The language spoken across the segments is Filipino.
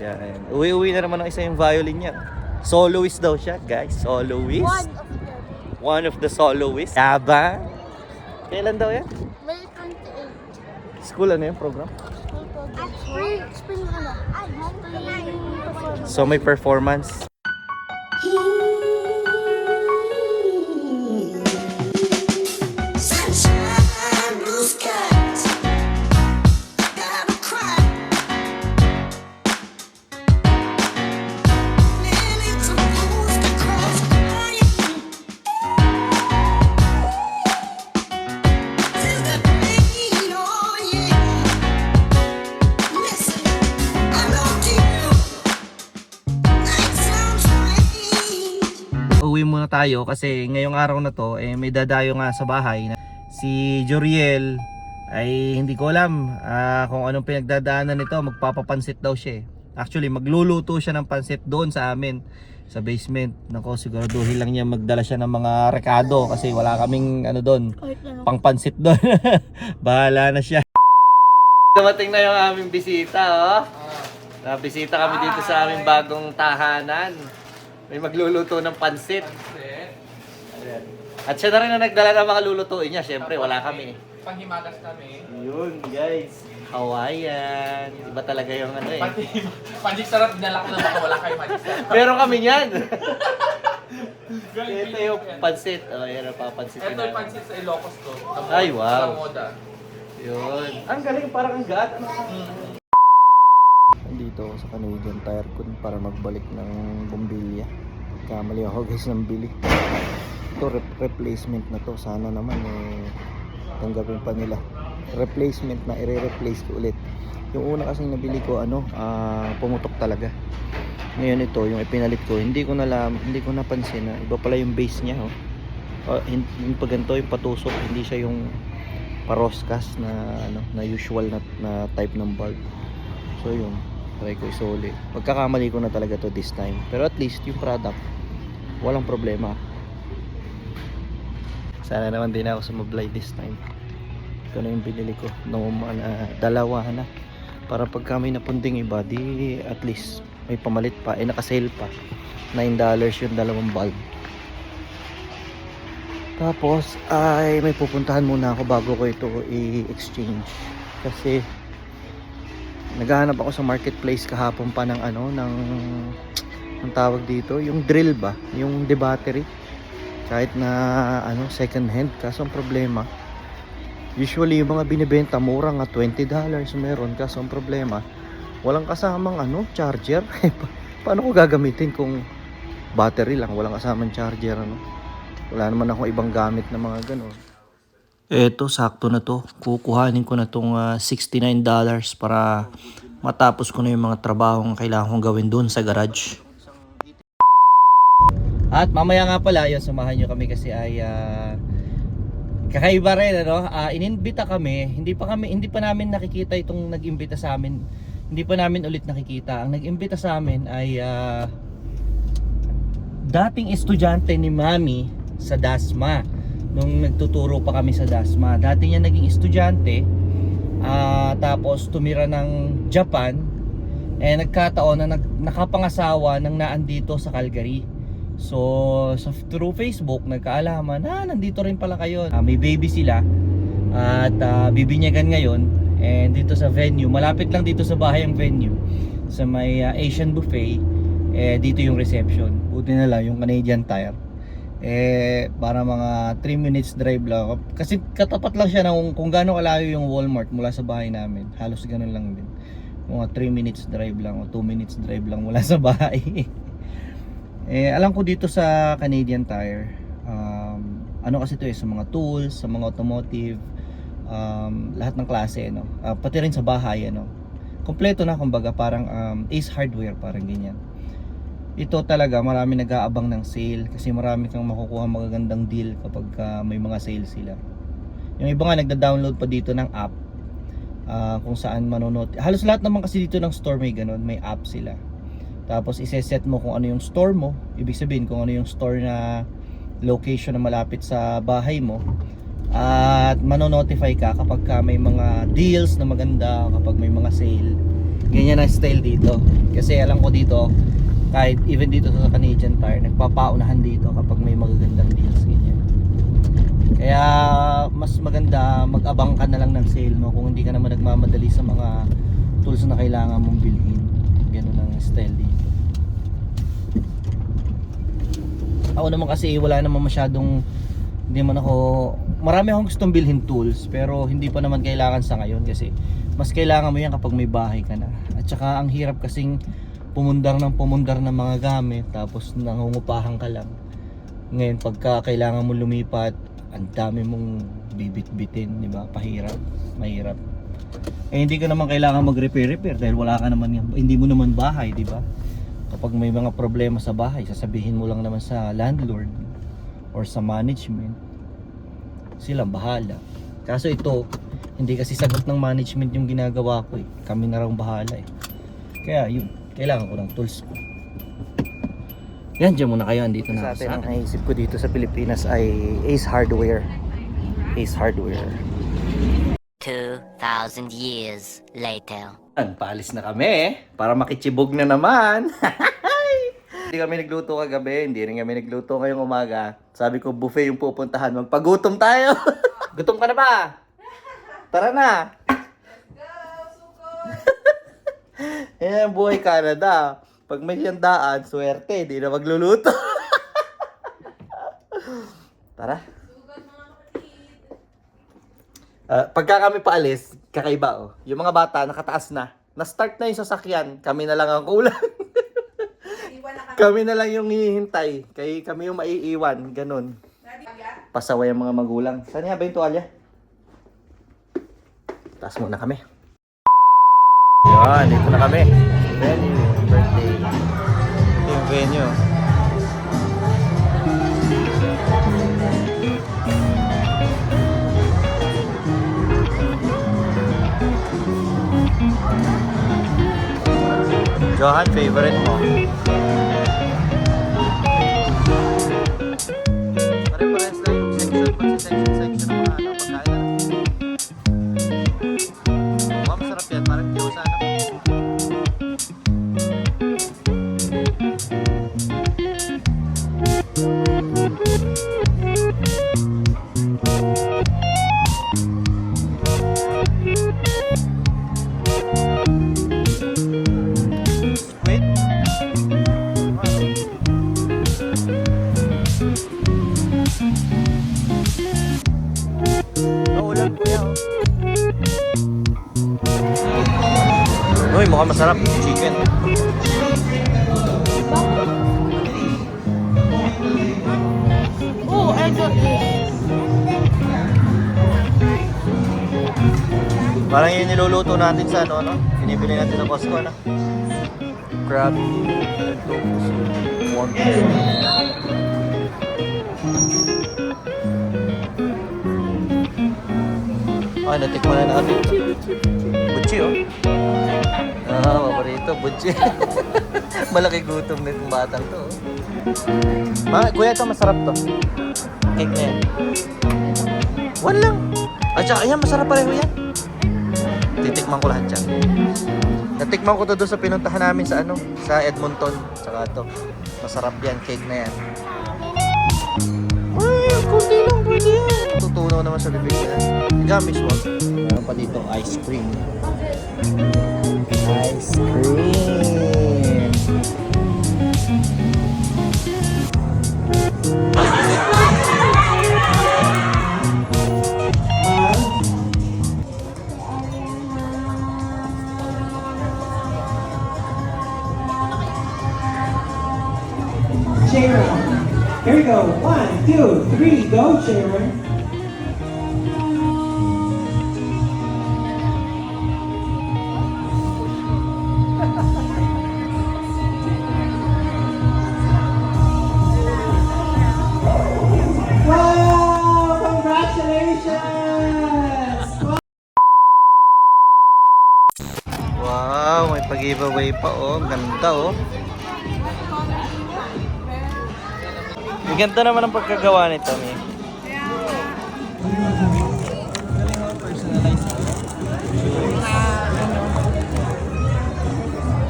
Yan. Uwi-uwi na naman ng isa yung violin niya. Soloist daw siya, guys. Soloist. One of the soloists. Yaba. Kailan daw yan? May 28. School ano yung program? Spring ano? Spring performance. So may performance. Sunshine, blue skies. Gotta cry. Millions of moons to cross. Feel the pain, oh yeah. Listen, I love you. Night sounds strange. Uwi muna tayo kasi ngayong araw na to may dadayo nga sa bahay na si Joriel. Ay hindi ko alam kung anong pinagdadaanan nito. Magpapapansit daw siya Actually magluluto siya ng pansit doon sa amin sa basement. Nako, siguraduhin lang niya magdala siya ng mga rekado kasi wala kaming ano doon, pang pansit doon. Bahala na siya. Dumating na yung aming bisita, oh. Nabisita kami dito sa aming bagong tahanan. May magluluto ng pansit. Ayan. At siya na rin na nagdala ng mga lulutuin niya. Siyempre, wala kami. Panghimagas kami. Yun, guys. Hawaiian. Iba talaga yung ano Magic sarap dinala ko na baka wala kayo magic sarap. Pero kami yan. Ito yung pansit. Oh, yan ang papansit. Ito yung pansit sa Ilocos to. Ay, wow. Sa moda. Yun. Ang galing, parang ang gaat. Nandito ako sa Canadian Tire para magbalik ng bumbilya. Kamali ako guys ng bili. Ito replacement na to. Sana naman tanggapin pa nila. Replacement na i-replace ko ulit. Yung una kasing nabili ko pumutok talaga. Ngayon ito yung ipinalit ko, hindi ko napansin na iba pala yung base niya yung pag ganito yung patusok, hindi siya yung paroskas na usual na type ng bulb. So yun, try ko isuli. Pagkakamali ko na talaga to this time. Pero at least yung product walang problema. Sana naman din ako sumablay this time. Ito na yung binili ko. Dalawa na. Para pag kami napunding iba, di at least may pamalit pa. Naka-sale pa. $9 yung dalawang bulb. Tapos ay may pupuntahan muna ako bago ko ito i-exchange. Kasi naghahanap ako sa marketplace kahapon pa ng ang tawag dito, yung drill ba? Yung de-battery. Kahit na second hand, kaso ang problema usually yung mga binibenta mura nga $20 meron, kaso ang problema walang kasamang charger. Paano ko gagamitin kung battery lang, walang kasamang charger wala naman akong ibang gamit na mga gano'n. Eto, sakto na to, kukuhanin ko na tong $69 para matapos ko na yung mga trabahong kailangan kong gawin doon sa garage. At mamaya nga pala, samahan nyo kami kasi ay kakaiba rin ininbita kami, hindi pa namin nakikita itong nag-imbita sa amin. Hindi pa namin ulit nakikita. Ang nag-imbita sa amin ay dating estudyante ni Mami sa Dasma. Nung nagtuturo pa kami sa Dasma, dati niya naging estudyante, tapos tumira ng Japan, nagkataon na nakapangasawa nang naandito sa Calgary. So through Facebook nagkaalaman nandito rin pala kayo. May baby sila at bibinyagan ngayon, and dito sa venue, malapit lang dito sa bahay ang venue, sa may Asian buffet, dito yung reception. Buti na lang yung Canadian Tire para mga 3 minutes drive lang, kasi katapat lang siya ng kung gaano kalayo yung Walmart mula sa bahay namin. Halos ganun lang din, mga 3 minutes drive lang o 2 minutes drive lang mula sa bahay. Alam ko dito sa Canadian Tire, kasi ito sa mga tools, sa mga automotive, lahat ng klase, pati rin sa bahay, kompleto na, kumbaga parang Ace Hardware, parang ganyan. Ito talaga marami nag-aabang ng sale kasi marami kang makukuha magagandang deal kapag may mga sale sila. Yung iba nga nagda-download pa dito ng app, kung saan manonood. Halos lahat naman kasi dito ng store may ganun, may app sila. Tapos iseset mo kung ano yung store mo. Ibig sabihin kung ano yung store na location na malapit sa bahay mo. At manonotify ka kapag may mga deals na maganda, kapag may mga sale. Ganyan ang style dito. Kasi alam ko dito, kahit even dito sa Canadian Tire, nagpapaunahan dito kapag may magagandang deals ganyan. Kaya mas maganda mag-abang ka na lang ng sale, no, kung hindi ka naman nagmamadali sa mga tools na kailangan mong bilhin. Ganun ang style dito. Ako naman kasi wala naman masyadong, hindi man ako, marami akong gustong bilhin tools, pero hindi pa naman kailangan sa ngayon kasi mas kailangan mo yan kapag may bahay ka na. At saka ang hirap kasing pumundar ng mga gamit tapos nangungupahan ka lang. Ngayon pagka kailangan mo lumipat, ang dami mong bibit-bitin, di ba? Mahirap. Eh hindi ka naman kailangan mag-repair dahil wala ka naman, hindi mo naman bahay, di ba? Kapag may mga problema sa bahay, sasabihin mo lang naman sa landlord or sa management, silang bahala. Kaso ito, hindi kasi sagot ng management yung ginagawa ko eh. Kami na raw bahala eh. Kaya yun, kailangan ko ng tools ko. Yan, dyan muna kayo. Andito na ako sa atin. Ang naisip ko dito sa Pilipinas ay Ace Hardware. 2,000 years later. Paalis na kami para makichibog na naman. Hindi kami nagluto kagabi, hindi rin kami nagluto ngayong umaga. Sabi ko buffet yung pupuntahan, magpagutom tayo. Gutom ka na ba? Tara na. Yan ang buhay Canada. Pag may handaan, swerte, di na magluluto. Tara. Pagka kami paalis, kakaiba oh. Yung mga bata nakataas na. Na-start na yung sasakyan, kami na lang ang kulang. Kami na lang yung hihintay. Kami yung maiiwan, ganun. Pasaway ang mga magulang. Saan nga ba yung tuwalya? Taas muna kami. Yan, dito na kami. Venue, birthday. Ito yung venue. Johan, favorite mo? Pare-parehas lang yung section ng mga pagkain. Masarap yan, parang kiyosa na. Uy, mukhang masarap. Chicken. Oh, I got this. Parang yung niluluto natin sa ano, binibili natin sa Costco, no? Crab. One piece. Ay, natikman na natin. Butchi, oh. Paborito, butchi. Malaki gutom na itong batang to. Kuya, ito masarap to. Cake na yan. One lang. At saka, ayan, masarap pareho yan. Titikman ko lahat yan. Natikman ko to doon sa pinuntahan namin sa sa Edmonton. Saka to. Masarap yan, cake na yan. Ay, kunti lang pwede yan. Tutunaw naman sa bibig yan. Gamis wag. Meron pa dito, ice cream. Ice cream. Sharon. Here we go. 1, 2, 3, go, Sharon. Wow! Congratulations! Wow, may pag-giveaway pa oh. Ganda oh. Ang ganda naman ang pagkagawa nito, Mi.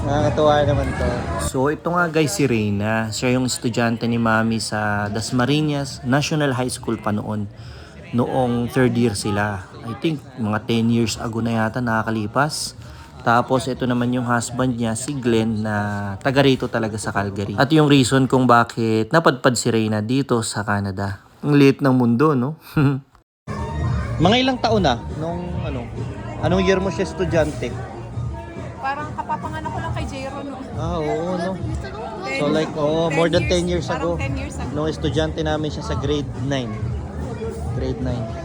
Nakakatuwa naman to. So ito nga guys si Reyna. Siya yung estudyante ni Mami sa Dasmariñas National High School pa noon. Noong third year sila. I think mga 10 years ago na yata nakakalipas. Tapos ito naman yung husband niya, si Glenn, na taga rito talaga sa Calgary. At yung reason kung bakit napadpad si Reyna dito sa Canada. Ang liit ng mundo, no? Mga ilang taon na nung anong year mo siya estudyante? Parang kapapanganak ko lang kay Jero, no? Ah, oo, no. So like, more than 10 years ago. Parang 10 years ago. Nung estudyante namin siya sa grade 9. Grade 9.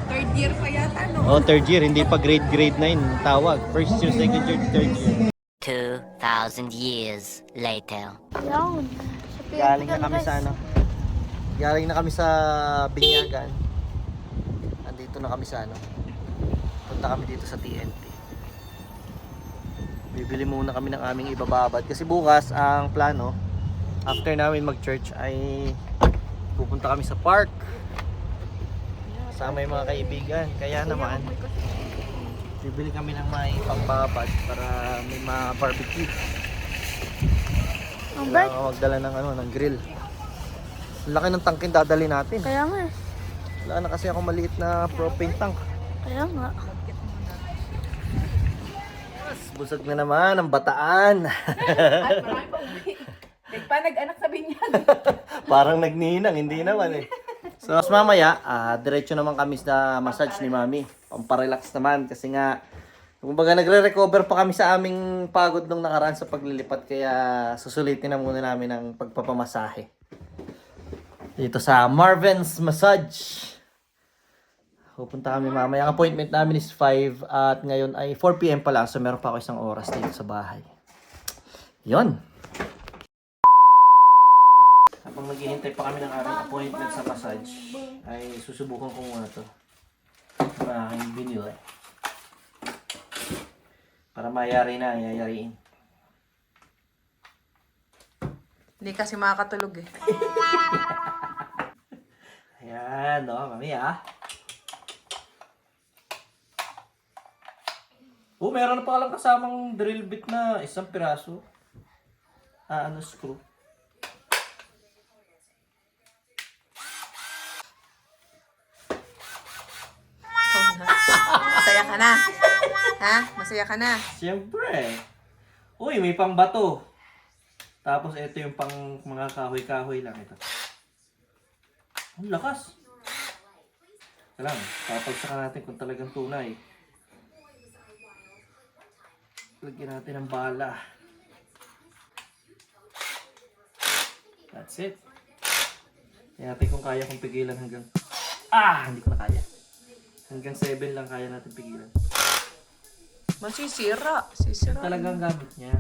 Third year pa yata, no? Oh, third year, hindi pa grade 9 tawag. First year, second year, third year. 2,000 years later. Yan. Galing na kami sa Galing na kami sa Binyagan. Andito na kami sa Punta kami dito sa TNT. Bibili muna kami ng aming ibababad kasi bukas ang plano after namin mag-church ay pupunta kami sa park. Kasama yung mga kaibigan. Kaya naman bibili kami ng may pagbabad para may ma-barbecue. Kailangan magdala ng grill. Ang laki ng tangkin dadali natin. Kaya nga. Wala na kasi ako maliit na propane tank. Kaya nga. Busog na naman ang bataan. At marami pa uwi. Pa nag-anak sa binyag. Parang nagninang, hindi naman eh. So, mas mamaya, diretso naman kami sa massage ni Mami. Pamparelax naman kasi nga, kumbaga nagre-recover pa kami sa aming pagod nung nakaraan sa paglilipat. Kaya susulitin na muna namin ang pagpapamasahe. Dito sa Marvin's Massage. Pupunta kami mamaya. Ang appointment namin is 5 at ngayon ay 4 PM pa lang. So meron pa ako isang oras dito sa bahay. Yon. Habang naghihintay pa kami ng aming appointment sa massage, ay susubukan ko muna to. Para aking binili. Para mayari na, yayariin. Hindi kasi makakatulog eh. Ayan, Mami meron na pa lang kasamang drill bit na isang piraso. Screw. Masaya ka na? Ha? Masaya ka na? Siyempre. Uy, may pangbato. Tapos ito yung pang mga kahoy-kahoy lang ito. Ang lakas. Kailangan, papagsakan natin kung talagang tunay. Lagyan natin ng bala. That's it. Tingnan natin kung kaya kong pigilan hanggang... Hindi ko na kaya. Hanggang 7 lang kaya natin pigilan. Masisira. Sisira. Talagang gamit niya.